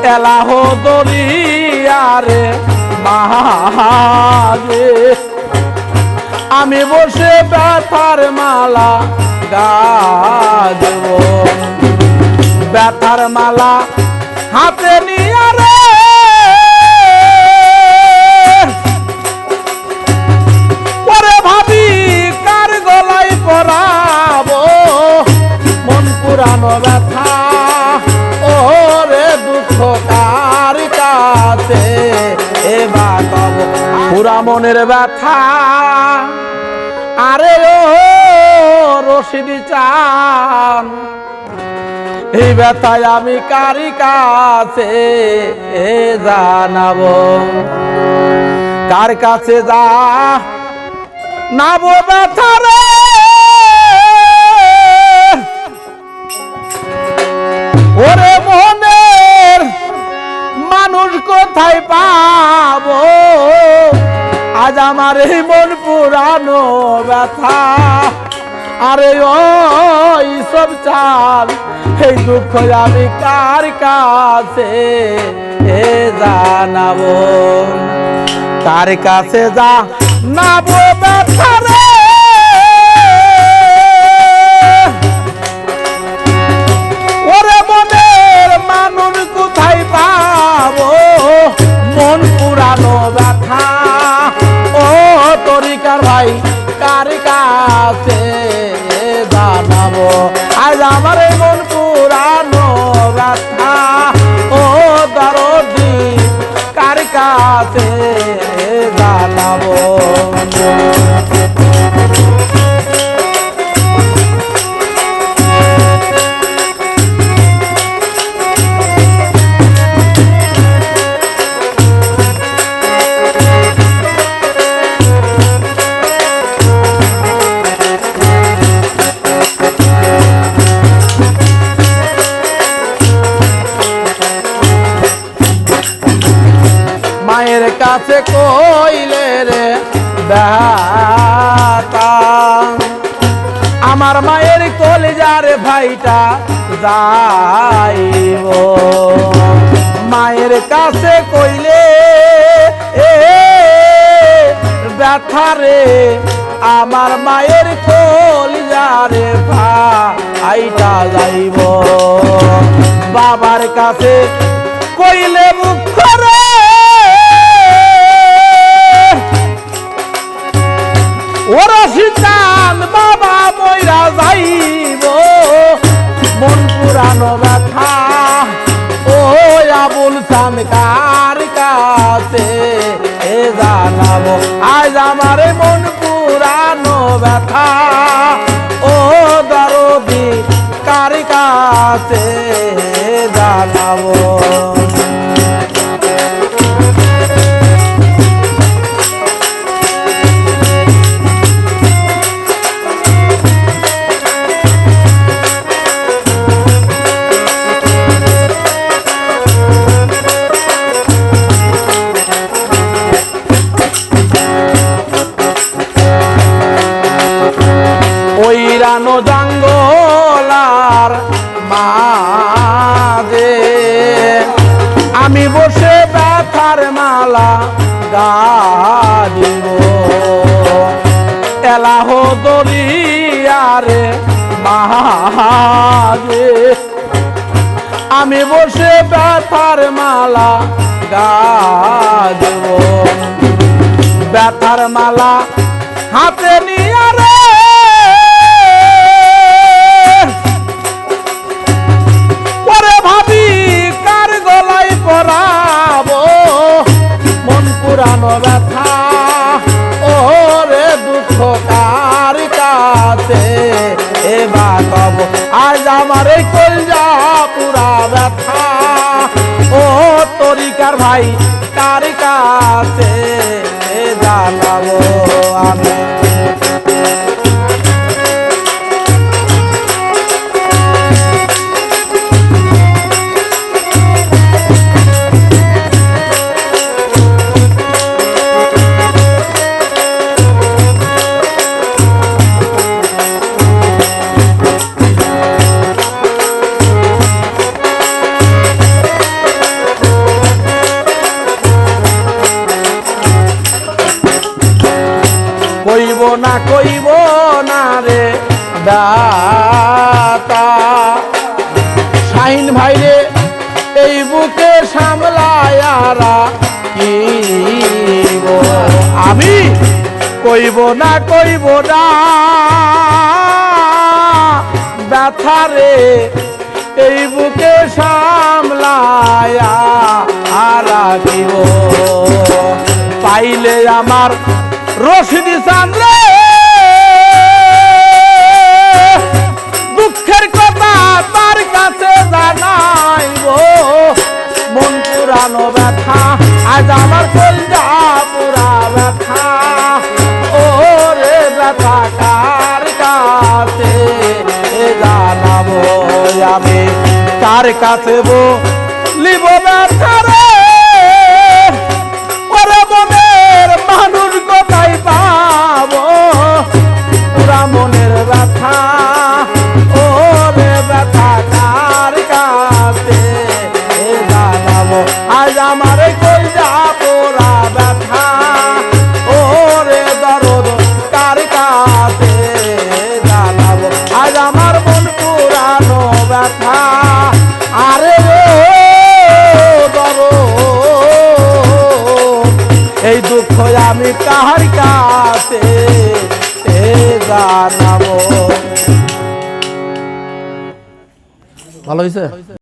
এলাহ দরিয়ারে মাঝে আমি বসে ব্যথার মালা গাজব ব্যথার মালা হাতে নিয়ে রে পরে ভাবি কার গলায় পরাবো মন পুরানো ব্যথা ওরে দুঃখ কার কাছে এবার পুরা মনের ব্যথা আরে ও রশিদি চান এই ব্যথায় আমি কারি কাছে জানাবো কার কাছে যা নাবো ব্যথা রে ওরে মনের মানুষ কোথায় পাবো আজ আমার এই মন পুরানো ব্যথা আরে ওই সব চাল এই দুঃখ আমি কার কাছে জানাবো কার কাছে যা নাবো ব্যথা রে ওরে মনের মানুষ কোথায় পাবো মন পুরানো ব্যথা ও তরিকার ভাই কার কাছে জানাবো আজ আমার মন পুরানো ব্যথা ও দরদি কার কাছে জানাবো মায়ের কাছে কইলে রে ব্যথা আমার মায়ের কলিজার ভাইটা যাইব মায়ের কাছে কইলে ব্যথা রে আমার মায়ের কলিজার ভাইটা যাইব বাবার কাছে কইলে মুখ রে ওরা সিদ্ধান বাবা মইরা যাইব মন পুরানো ব্যথা ও আবুল চান কার কাছে জানাবো আজ আমার মন পুরানো ব্যথা ও দরদি কার কাছে জানাবো ওইরানো জঙ্গলার মাঝে আমি বসে ব্যথার মালা গাজিব এলাহ দরিয়ারে মাঝে আমি বসে ব্যথার মালা গাজিব ব্যথার মালা হাতে নিয়ে রে পরে ভাবি কার গলায় পরাবো মন পুরানো ব্যথা ওরে দুঃখ কার কাছে এবার পাবো আজ আমার এই কলজা পুরা ব্যথা ও তরিকার ভাই কার কাছে জানাবো আমি এই বুকে সামলায়ারা কি গো আমি কইব না ব্যথা রে এই বুকে সামলায়া আর রাখিব পাইলে আমার রশিদি চান্দ্রে দুঃখের কথা তার কাছে জানাইব মন পুরানো ব্যথা আজ আমার কলজা পুরা ব্যথা ও রে ব্যথা কার কাছে জানাবো আমি কার কাছে বলিব ব্যথা রে ওরে মনের মানুষ কোথায় পাবো পুরা মনের ব্যথা ও রে ব্যথা কার কাছে জানাবো আজ আমার কলজা পোড়া ব্যথা ও রে দরদ কার কাছে জানাবো আজ আমার মন পুরানো ব্যথা আরে দরদ এই দুঃখ আমি কার কাছে জানাবো ভালো হয়েছে।